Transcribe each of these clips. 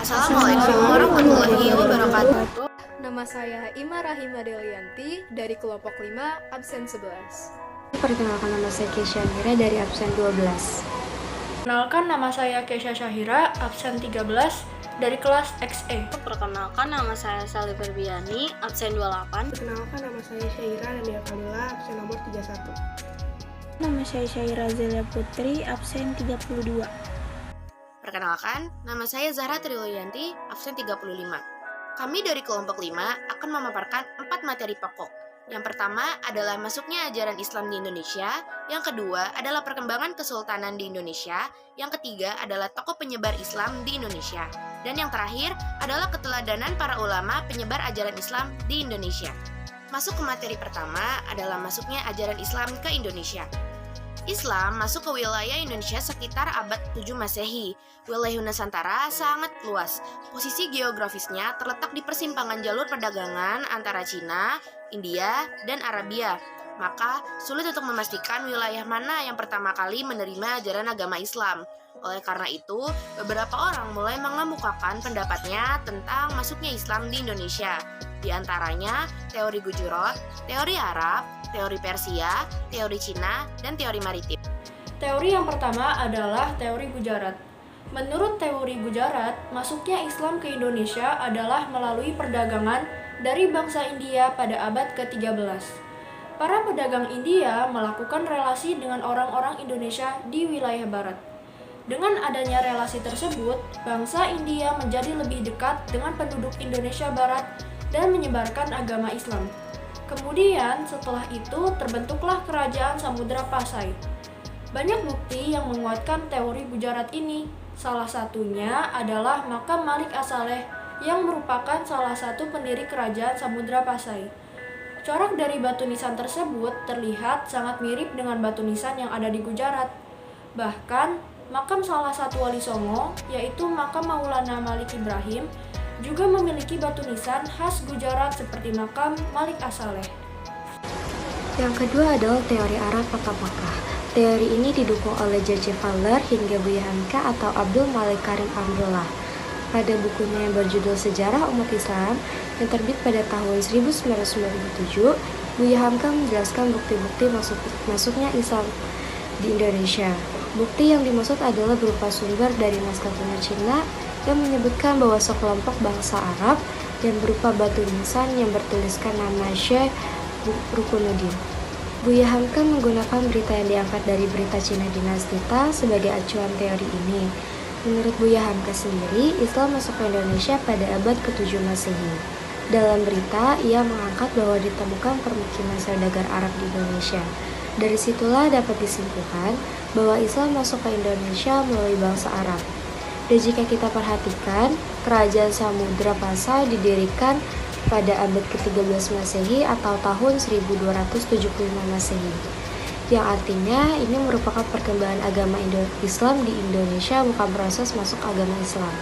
Assalamualaikum warahmatullahi wabarakatuh. Nama saya Ima Rahima Delianti dari kelompok 5 absen 11. Perkenalkan, nama saya Kesha Syahira dari absen 12. Perkenalkan, nama saya Kesha Syahira, absen 13 dari kelas XE. Perkenalkan, nama saya Sali Ferbiani, absen 28. Perkenalkan, nama saya Syaira Nadia Kalila, absen nomor 31. Nama saya Syaira Zelia Putri, absen 32. Perkenalkan, nama saya Zahra Triloyanti, absen 35. Kami dari kelompok 5 akan memaparkan 4 materi pokok. Yang pertama adalah masuknya ajaran Islam di Indonesia, yang kedua adalah perkembangan kesultanan di Indonesia, yang ketiga adalah tokoh penyebar Islam di Indonesia, dan yang terakhir adalah keteladanan para ulama penyebar ajaran Islam di Indonesia. Masuk ke materi pertama adalah masuknya ajaran Islam ke Indonesia. Islam masuk ke wilayah Indonesia sekitar abad 7 Masehi. Wilayah Nusantara sangat luas. Posisi geografisnya terletak di persimpangan jalur perdagangan antara Cina, India, dan Arabia. Maka sulit untuk memastikan wilayah mana yang pertama kali menerima ajaran agama Islam. Oleh karena itu, beberapa orang mulai mengemukakan pendapatnya tentang masuknya Islam di Indonesia. Di antaranya teori Gujarat, teori Arab, teori Persia, teori Cina, dan teori maritim. Teori yang pertama adalah teori Gujarat. Menurut teori Gujarat, masuknya Islam ke Indonesia adalah melalui perdagangan dari bangsa India pada abad ke-13. Para pedagang India melakukan relasi dengan orang-orang Indonesia di wilayah barat. Dengan adanya relasi tersebut, bangsa India menjadi lebih dekat dengan penduduk Indonesia barat dan menyebarkan agama Islam. Kemudian setelah itu terbentuklah kerajaan Samudra Pasai. Banyak bukti yang menguatkan teori Gujarat ini. Salah satunya adalah makam Malik As-Saleh yang merupakan salah satu pendiri kerajaan Samudra Pasai. Corak dari batu nisan tersebut terlihat sangat mirip dengan batu nisan yang ada di Gujarat. Bahkan, makam salah satu wali Songo, yaitu makam Maulana Malik Ibrahim, juga memiliki batu nisan khas Gujarat seperti makam Malik As-Saleh. Yang kedua adalah teori Arab atau Makkah. Teori ini didukung oleh J.J. Fowler hingga Buya Hamka atau Abdul Malik Karim Amrullah. Pada bukunya yang berjudul Sejarah Umat Islam yang terbit pada tahun 1997, Buya Hamka menjelaskan bukti-bukti masuknya Islam di Indonesia. Bukti yang dimaksud adalah berupa sumber dari naskah kuno Cina yang menyebutkan bahwa sekelompok bangsa Arab yang berupa batu nisan yang bertuliskan nama Syekh Rukunuddin. Buya Hamka menggunakan berita yang diangkat dari berita Cina Dinastita sebagai acuan teori ini. Menurut Buya Hamka sendiri, Islam masuk ke Indonesia pada abad ke-7 Masehi. Dalam berita, ia mengangkat bahwa ditemukan permukiman saudagar Arab di Indonesia. Dari situlah dapat disimpulkan bahwa Islam masuk ke Indonesia melalui bangsa Arab. Dan jika kita perhatikan, kerajaan Samudra Pasai didirikan pada abad ke-13 Masehi atau tahun 1275 Masehi. Yang artinya ini merupakan perkembangan agama Islam di Indonesia, bukan proses masuk agama Islam.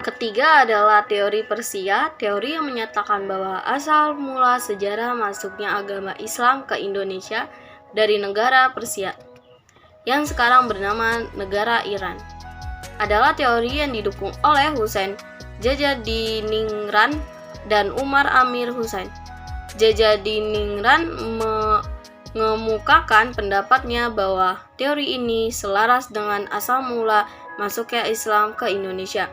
Ketiga adalah teori Persia, teori yang menyatakan bahwa asal mula sejarah masuknya agama Islam ke Indonesia dari negara Persia, yang sekarang bernama negara Iran. Adalah teori yang didukung oleh Husain Jajadiningran dan Umar Amir Husain. Jajadiningran mengemukakan pendapatnya bahwa teori ini selaras dengan asal mula masuknya Islam ke Indonesia.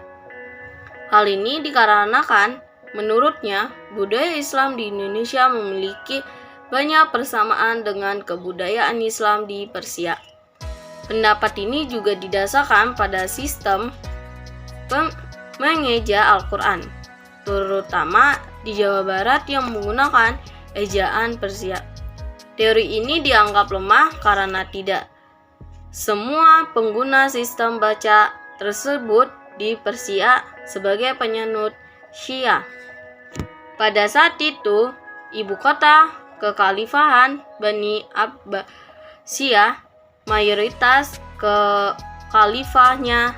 Hal ini dikarenakan menurutnya budaya Islam di Indonesia memiliki banyak persamaan dengan kebudayaan Islam di Persia. Pendapat ini juga didasarkan pada sistem mengeja Al-Quran, terutama di Jawa Barat yang menggunakan ejaan Persia. Teori ini dianggap lemah karena tidak semua pengguna sistem baca tersebut di Persia sebagai penyanut Syiah. Pada saat itu, ibu kota kekhalifahan Bani Abbasiyah, mayoritas kekhalifahnya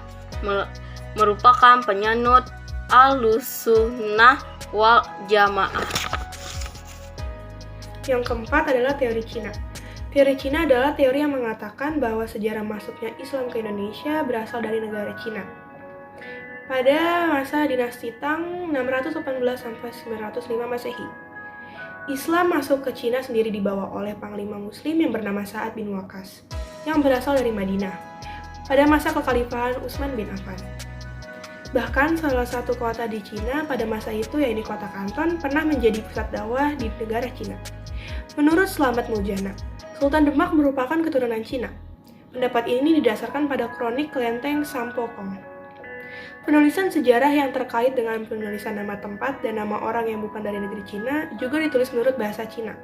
merupakan penyanut Ahlussunnah wal Jamaah. Yang keempat adalah teori Cina. Teori Cina adalah teori yang mengatakan bahwa sejarah masuknya Islam ke Indonesia berasal dari negara Cina. pada masa dinasti Tang 618-905 Masehi. Islam masuk ke Cina sendiri dibawa oleh panglima muslim yang bernama Sa'ad bin Waqqas yang berasal dari Madinah pada masa kekhalifahan Utsman bin Affan. Bahkan salah satu kota di Cina pada masa itu, yaitu kota Kanton, pernah menjadi pusat dakwah di negara Cina. Menurut Slamet Mujana, Sultan Demak merupakan keturunan Cina. Pendapat ini didasarkan pada kronik kelenteng Sampokong. Penulisan sejarah yang terkait dengan penulisan nama tempat dan nama orang yang bukan dari negeri Cina juga ditulis menurut bahasa Cina.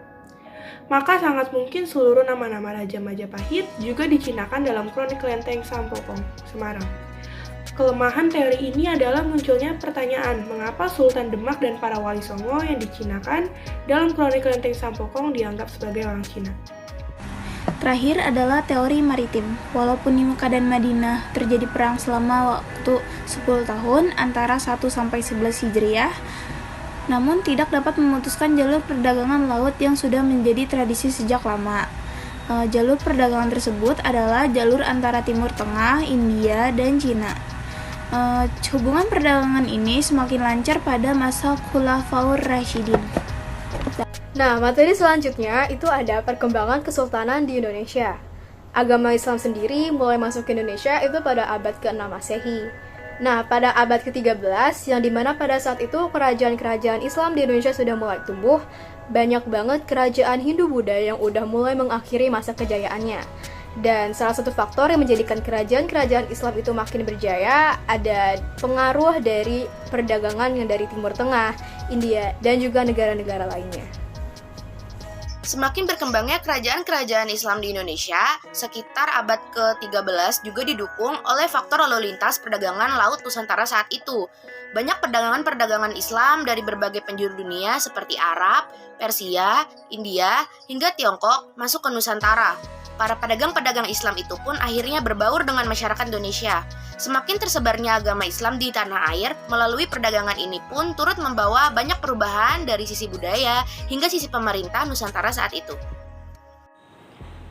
Maka sangat mungkin seluruh nama-nama Raja Majapahit juga dicinakan dalam kronik kelenteng Sampokong, Semarang. Kelemahan teori ini adalah munculnya pertanyaan mengapa Sultan Demak dan para wali Songo yang dicinakan dalam kronik kelenteng Sampokong dianggap sebagai orang Cina. Terakhir adalah teori maritim. Walaupun di Mekah dan Madinah terjadi perang selama waktu 10 tahun antara 1 sampai 11 Hijriah, namun tidak dapat memutuskan jalur perdagangan laut yang sudah menjadi tradisi sejak lama. Jalur perdagangan tersebut adalah jalur antara Timur Tengah, India, dan Cina. Hubungan perdagangan ini semakin lancar pada masa Khulafaur Rasyidin. Nah, materi selanjutnya itu ada perkembangan kesultanan di Indonesia. Agama Islam sendiri mulai masuk ke Indonesia itu pada abad ke-6 Masehi. Nah, pada abad ke-13, yang dimana pada saat itu kerajaan-kerajaan Islam di Indonesia sudah mulai tumbuh, banyak banget kerajaan Hindu-Buddha yang udah mulai mengakhiri masa kejayaannya. Dan salah satu faktor yang menjadikan kerajaan-kerajaan Islam itu makin berjaya ada pengaruh dari perdagangan yang dari Timur Tengah, India, dan juga negara-negara lainnya. Semakin berkembangnya kerajaan-kerajaan Islam di Indonesia, sekitar abad ke-13 juga didukung oleh faktor lalu lintas perdagangan laut Nusantara saat itu. Banyak perdagangan-perdagangan Islam dari berbagai penjuru dunia seperti Arab, Persia, India, hingga Tiongkok masuk ke Nusantara. Para pedagang-pedagang Islam itu pun akhirnya berbaur dengan masyarakat Indonesia. Semakin tersebarnya agama Islam di tanah air, melalui perdagangan ini pun turut membawa banyak perubahan dari sisi budaya hingga sisi pemerintah Nusantara saat itu.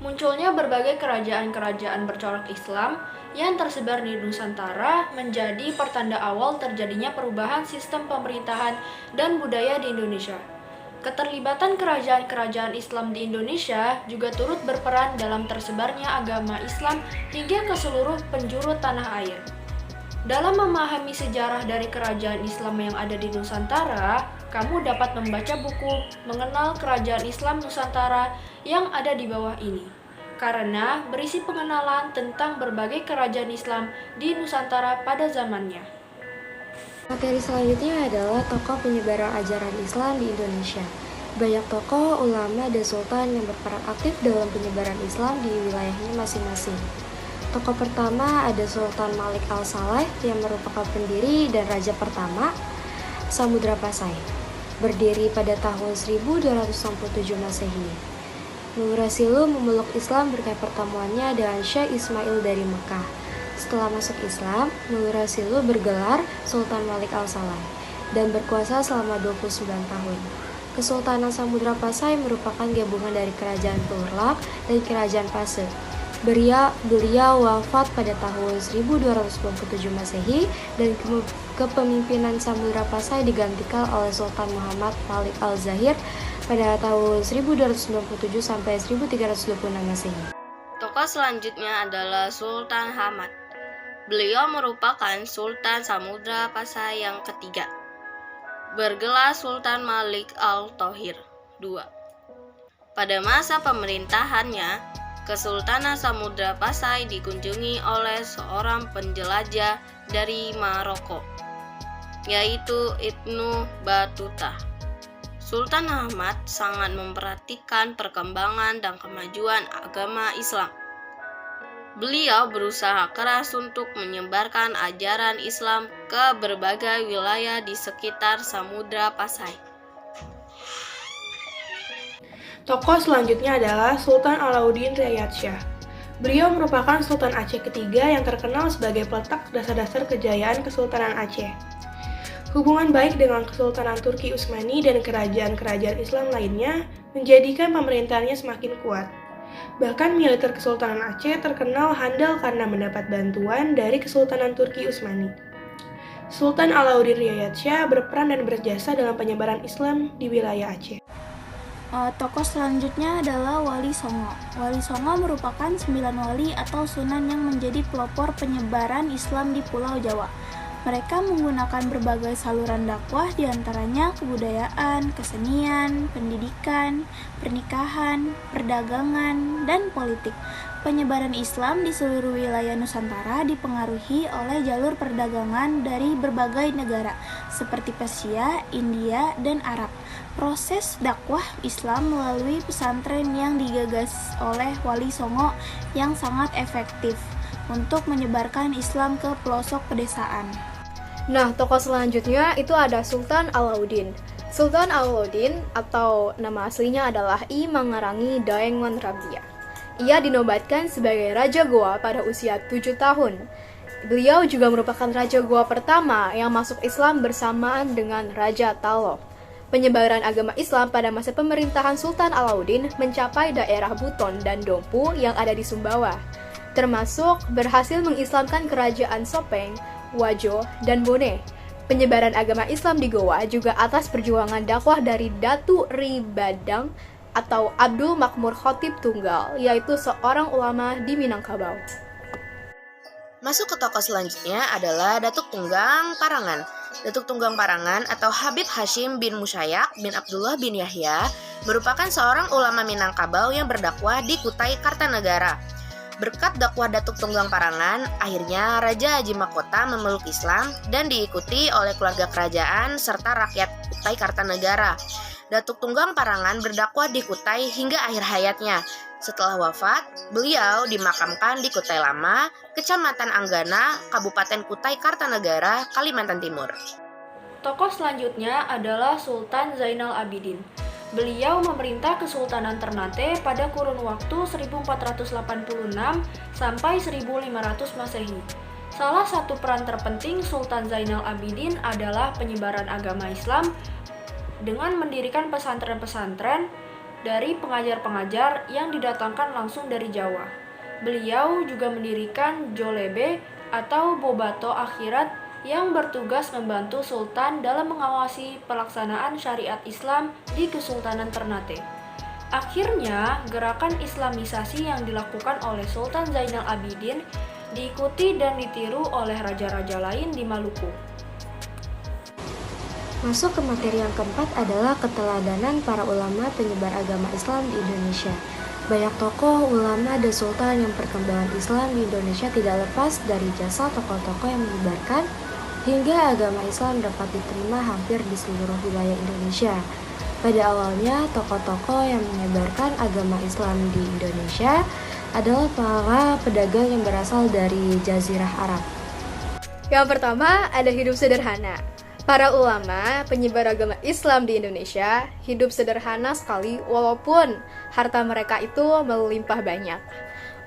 Munculnya berbagai kerajaan-kerajaan bercorak Islam yang tersebar di Nusantara menjadi pertanda awal terjadinya perubahan sistem pemerintahan dan budaya di Indonesia. Keterlibatan kerajaan-kerajaan Islam di Indonesia juga turut berperan dalam tersebarnya agama Islam hingga ke seluruh penjuru tanah air. Dalam memahami sejarah dari kerajaan Islam yang ada di Nusantara, kamu dapat membaca buku Mengenal Kerajaan Islam Nusantara yang ada di bawah ini, karena berisi pengenalan tentang berbagai kerajaan Islam di Nusantara pada zamannya. Materi selanjutnya adalah tokoh penyebaran ajaran Islam di Indonesia. Banyak tokoh, ulama, dan sultan yang berperan aktif dalam penyebaran Islam di wilayahnya masing-masing. Tokoh pertama ada Sultan Malik Al-Saleh yang merupakan pendiri dan raja pertama Samudra Pasai, berdiri pada tahun 1267 Masehi. Murasilu memeluk Islam berkat pertemuannya dengan Syekh Ismail dari Mekah. Setelah masuk Islam, Murasilu bergelar Sultan Malik Al-Saleh dan berkuasa selama 29 tahun. Kesultanan Samudra Pasai merupakan gabungan dari Kerajaan Turlak dan Kerajaan Pase. Beliau wafat pada tahun 1227 Masehi dan kepemimpinan Samudra Pasai digantikan oleh Sultan Muhammad Malik Al-Zahir pada tahun 1297 sampai 1326 Masehi. Tokoh selanjutnya adalah Sultan Hamad. Beliau merupakan Sultan Samudra Pasai yang ketiga, bergelar Sultan Malik Al-Thohir II. Pada masa pemerintahannya, Kesultanan Samudra Pasai dikunjungi oleh seorang penjelajah dari Maroko, yaitu Ibnu Battuta. Sultan Ahmad sangat memperhatikan perkembangan dan kemajuan agama Islam. Beliau berusaha keras untuk menyebarkan ajaran Islam ke berbagai wilayah di sekitar Samudra Pasai. Tokoh selanjutnya adalah Sultan Alauddin Riyad Shah. Beliau merupakan Sultan Aceh ketiga yang terkenal sebagai peletak dasar-dasar kejayaan Kesultanan Aceh. Hubungan baik dengan Kesultanan Turki Utsmani dan kerajaan-kerajaan Islam lainnya menjadikan pemerintahannya semakin kuat. Bahkan militer Kesultanan Aceh terkenal handal karena mendapat bantuan dari Kesultanan Turki Utsmani. Sultan Alauddin Riayat berperan dan berjasa dalam penyebaran Islam di wilayah Aceh. Tokoh selanjutnya adalah Wali Songo. Wali Songo merupakan 9 wali atau sunan yang menjadi pelopor penyebaran Islam di Pulau Jawa. Mereka menggunakan berbagai saluran dakwah, diantaranya kebudayaan, kesenian, pendidikan, pernikahan, perdagangan, dan politik. Penyebaran Islam di seluruh wilayah Nusantara dipengaruhi oleh jalur perdagangan dari berbagai negara, seperti Persia, India, dan Arab. Proses dakwah Islam melalui pesantren yang digagas oleh Wali Songo yang sangat efektif untuk menyebarkan Islam ke pelosok pedesaan. Nah, tokoh selanjutnya itu ada Sultan Alauddin. Sultan Alauddin atau nama aslinya adalah I Mangarangi Daengon Rabia. Ia dinobatkan sebagai Raja Goa pada usia 7 tahun. Beliau juga merupakan Raja Goa pertama yang masuk Islam bersamaan dengan Raja Talo. Penyebaran agama Islam pada masa pemerintahan Sultan Alauddin mencapai daerah Buton dan Dompu yang ada di Sumbawa, termasuk berhasil mengislamkan kerajaan Sopeng, Wajo, dan Bone. Penyebaran agama Islam di Goa juga atas perjuangan dakwah dari Datu Ri Badang atau Abdul Makmur Khotib Tunggal, yaitu seorang ulama di Minangkabau. Masuk ke tokoh selanjutnya adalah Datuk Tunggang Parangan. Datuk Tunggang Parangan atau Habib Hashim bin Musyayak bin Abdullah bin Yahya merupakan seorang ulama Minangkabau yang berdakwah di Kutai Kartanegara. Berkat dakwah Datuk Tunggang Parangan, akhirnya Raja Haji Mahkota memeluk Islam dan diikuti oleh keluarga kerajaan serta rakyat Kutai Kartanegara. Datuk Tunggang Parangan berdakwah di Kutai hingga akhir hayatnya. Setelah wafat, beliau dimakamkan di Kutai Lama, Kecamatan Anggana, Kabupaten Kutai Kartanegara, Kalimantan Timur. Tokoh selanjutnya adalah Sultan Zainal Abidin. Beliau memerintah Kesultanan Ternate pada kurun waktu 1486 sampai 1500 Masehi. Salah satu peran terpenting Sultan Zainal Abidin adalah penyebaran agama Islam dengan mendirikan pesantren-pesantren dari pengajar-pengajar yang didatangkan langsung dari Jawa. Beliau juga mendirikan Jolebe atau Bobato Akhirat yang bertugas membantu Sultan dalam mengawasi pelaksanaan syariat Islam di Kesultanan Ternate. Akhirnya, gerakan Islamisasi yang dilakukan oleh Sultan Zainal Abidin diikuti dan ditiru oleh raja-raja lain di Maluku. Masuk ke materi yang keempat adalah keteladanan para ulama penyebar agama Islam di Indonesia. Banyak tokoh, ulama, dan sultan yang perkembangan Islam di Indonesia tidak lepas dari jasa tokoh-tokoh yang menyebarkan hingga agama Islam dapat diterima hampir di seluruh wilayah Indonesia. Pada awalnya, tokoh-tokoh yang menyebarkan agama Islam di Indonesia adalah para pedagang yang berasal dari Jazirah Arab. Yang pertama, ada hidup sederhana. Para ulama penyebar agama Islam di Indonesia hidup sederhana sekali walaupun harta mereka itu melimpah banyak.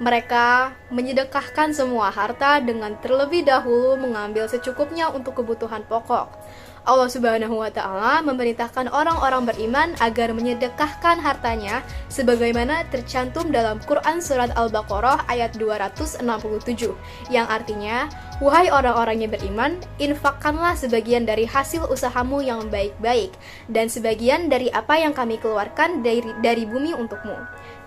Mereka menyedekahkan semua harta dengan terlebih dahulu mengambil secukupnya untuk kebutuhan pokok. Allah Subhanahu wa Ta'ala memerintahkan orang-orang beriman agar menyedekahkan hartanya sebagaimana tercantum dalam Quran Surat Al-Baqarah ayat 267 yang artinya, wahai orang-orang yang beriman, infakkanlah sebagian dari hasil usahamu yang baik-baik dan sebagian dari apa yang kami keluarkan dari bumi untukmu.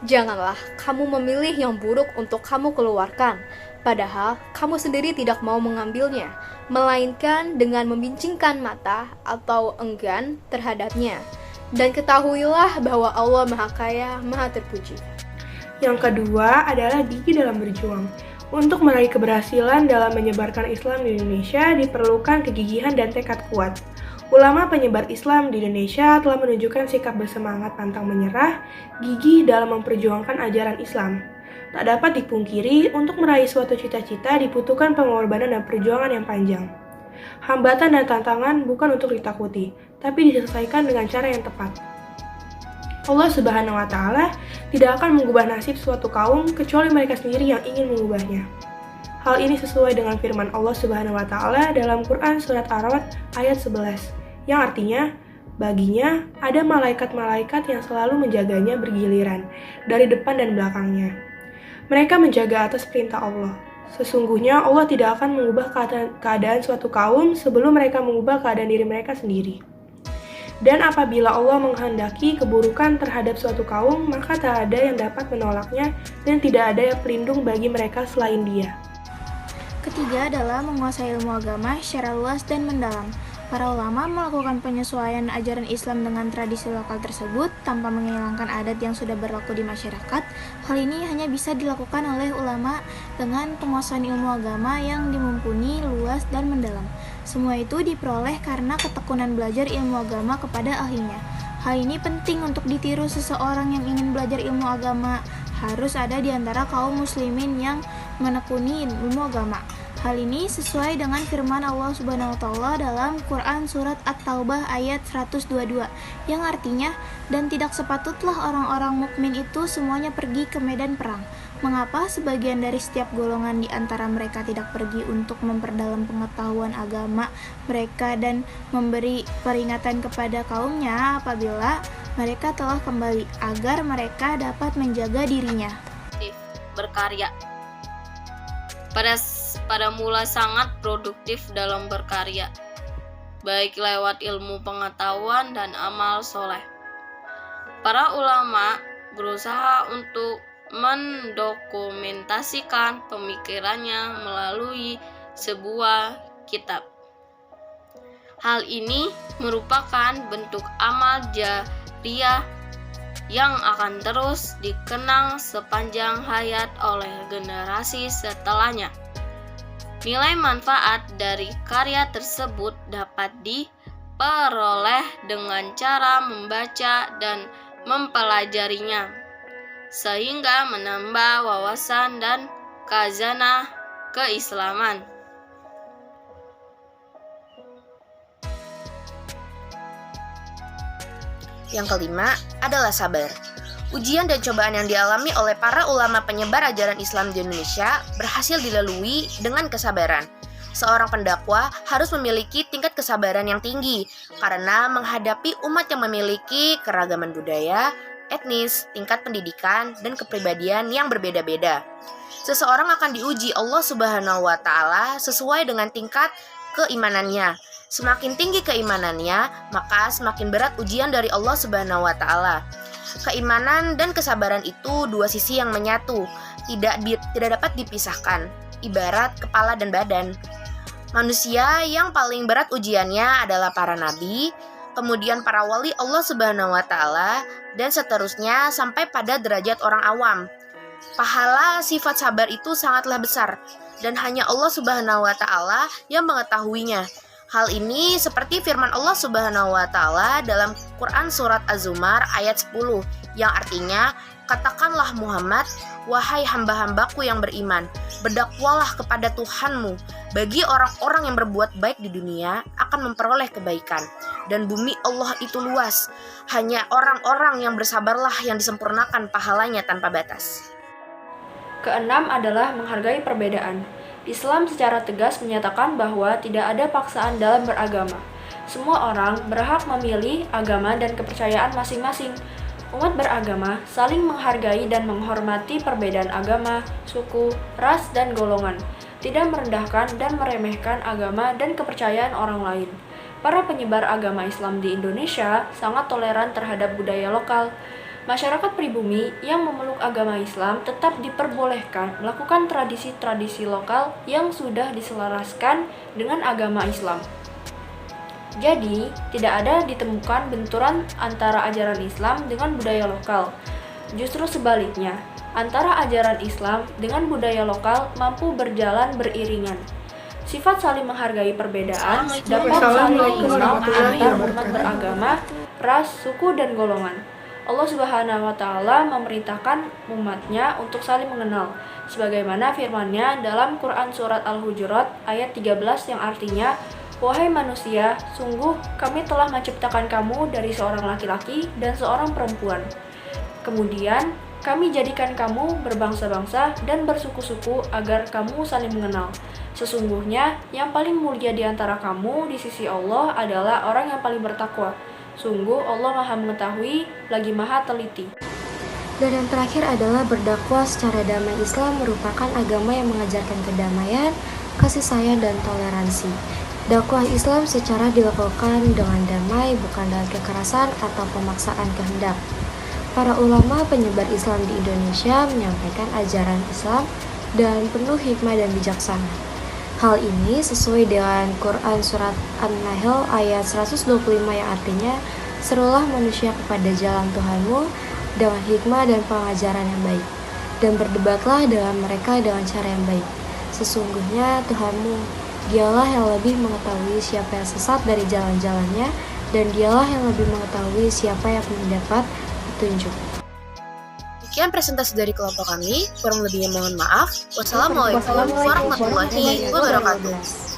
Janganlah kamu memilih yang buruk untuk kamu keluarkan, padahal kamu sendiri tidak mau mengambilnya, melainkan dengan membincingkan mata atau enggan terhadapnya. Dan ketahuilah bahwa Allah Maha Kaya, Maha Terpuji. Yang kedua adalah gigi dalam berjuang. Untuk meraih keberhasilan dalam menyebarkan Islam di Indonesia diperlukan kegigihan dan tekad kuat. Ulama penyebar Islam di Indonesia telah menunjukkan sikap bersemangat pantang menyerah, gigih dalam memperjuangkan ajaran Islam. Tak dapat dipungkiri, untuk meraih suatu cita-cita dibutuhkan pengorbanan dan perjuangan yang panjang. Hambatan dan tantangan bukan untuk ditakuti, tapi diselesaikan dengan cara yang tepat. Allah Subhanahu wa Ta'ala tidak akan mengubah nasib suatu kaum kecuali mereka sendiri yang ingin mengubahnya. Hal ini sesuai dengan firman Allah Subhanahu wa Ta'ala dalam Quran Surat Ar-Ra'd ayat 11, yang artinya, baginya ada malaikat-malaikat yang selalu menjaganya bergiliran dari depan dan belakangnya. Mereka menjaga atas perintah Allah. Sesungguhnya Allah tidak akan mengubah keadaan suatu kaum sebelum mereka mengubah keadaan diri mereka sendiri. Dan apabila Allah menghendaki keburukan terhadap suatu kaum, maka tak ada yang dapat menolaknya dan tidak ada yang pelindung bagi mereka selain Dia. Ketiga adalah menguasai ilmu agama secara luas dan mendalam. Para ulama melakukan penyesuaian ajaran Islam dengan tradisi lokal tersebut tanpa menghilangkan adat yang sudah berlaku di masyarakat. Hal ini hanya bisa dilakukan oleh ulama dengan penguasaan ilmu agama yang dimumpuni, luas, dan mendalam. Semua itu diperoleh karena ketekunan belajar ilmu agama kepada ahlinya. Hal ini penting untuk ditiru seseorang yang ingin belajar ilmu agama. Harus ada di antara kaum muslimin yang menekuni ilmu agama. Hal ini sesuai dengan firman Allah Subhanahu wa taala dalam Quran surat At-Taubah ayat 122 yang artinya, dan tidak sepatutlah orang-orang mukmin itu semuanya pergi ke medan perang. Mengapa sebagian dari setiap golongan di antara mereka tidak pergi untuk memperdalam pengetahuan agama mereka dan memberi peringatan kepada kaumnya apabila mereka telah kembali, agar mereka dapat menjaga dirinya. Berkarya. Pada mula sangat produktif dalam berkarya, baik lewat ilmu pengetahuan dan amal soleh. Para ulama berusaha untuk mendokumentasikan pemikirannya melalui sebuah kitab. Hal ini merupakan bentuk amal jariyah yang akan terus dikenang sepanjang hayat oleh generasi setelahnya. Nilai manfaat dari karya tersebut dapat diperoleh dengan cara membaca dan mempelajarinya, sehingga menambah wawasan dan khazanah keislaman. Yang kelima adalah sabar. Ujian dan cobaan yang dialami oleh para ulama penyebar ajaran Islam di Indonesia berhasil dilalui dengan kesabaran. Seorang pendakwa harus memiliki tingkat kesabaran yang tinggi karena menghadapi umat yang memiliki keragaman budaya, etnis, tingkat pendidikan, dan kepribadian yang berbeda-beda. Seseorang akan diuji Allah Subhanahu wa taala sesuai dengan tingkat keimanannya. Semakin tinggi keimanannya, maka semakin berat ujian dari Allah Subhanahu wa taala. Keimanan dan kesabaran itu dua sisi yang menyatu, tidak dapat dipisahkan, ibarat kepala dan badan. Manusia yang paling berat ujiannya adalah para nabi, kemudian para wali Allah Subhanahu wa taala, dan seterusnya sampai pada derajat orang awam. Pahala sifat sabar itu sangatlah besar, dan hanya Allah Subhanahu wa taala yang mengetahuinya. Hal ini seperti firman Allah Subhanahu wa taala dalam Quran surat Az-Zumar ayat 10 yang artinya, "Katakanlah Muhammad, wahai hamba-hambaku yang beriman, berdakwalah kepada Tuhanmu. Bagi orang-orang yang berbuat baik di dunia akan memperoleh kebaikan, dan bumi Allah itu luas. Hanya orang-orang yang bersabarlah yang disempurnakan pahalanya tanpa batas." Keenam adalah menghargai perbedaan. Islam secara tegas menyatakan bahwa tidak ada paksaan dalam beragama. Semua orang berhak memilih agama dan kepercayaan masing-masing. Umat beragama saling menghargai dan menghormati perbedaan agama, suku, ras, dan golongan, tidak merendahkan dan meremehkan agama dan kepercayaan orang lain. Para penyebar agama Islam di Indonesia sangat toleran terhadap budaya lokal. Masyarakat pribumi yang memeluk agama Islam tetap diperbolehkan melakukan tradisi-tradisi lokal yang sudah diselaraskan dengan agama Islam. Jadi, tidak ada ditemukan benturan antara ajaran Islam dengan budaya lokal. Justru sebaliknya, antara ajaran Islam dengan budaya lokal mampu berjalan beriringan. Sifat saling menghargai perbedaan dapat saling mengimbang antar umat beragama, ras, suku, dan golongan. Allah Subhanahu wa taala memerintahkan umatnya untuk saling mengenal, sebagaimana firman-Nya dalam Quran surat Al-Hujurat ayat 13 yang artinya, "Wahai manusia, sungguh kami telah menciptakan kamu dari seorang laki-laki dan seorang perempuan. Kemudian kami jadikan kamu berbangsa-bangsa dan bersuku-suku agar kamu saling mengenal. Sesungguhnya yang paling mulia di antara kamu di sisi Allah adalah orang yang paling bertakwa. Sungguh Allah Maha Mengetahui lagi Maha Teliti." Dan yang terakhir adalah berdakwah secara damai. Islam merupakan agama yang mengajarkan kedamaian, kasih sayang, dan toleransi. Dakwah Islam secara dilakukan dengan damai, bukan dengan kekerasan atau pemaksaan kehendak. Para ulama penyebar Islam di Indonesia menyampaikan ajaran Islam dan penuh hikmah dan bijaksana. Hal ini sesuai dengan Quran Surat An-Nahl ayat 125 yang artinya, serulah manusia kepada jalan Tuhanmu dengan hikmah dan pengajaran yang baik, dan berdebatlah dengan mereka dengan cara yang baik. Sesungguhnya Tuhanmu, dialah yang lebih mengetahui siapa yang sesat dari jalan-jalannya, dan dialah yang lebih mengetahui siapa yang mendapat petunjuk. Sekian presentasi dari kelompok kami, kurang lebihnya mohon maaf. Wassalamualaikum warahmatullahi wabarakatuh.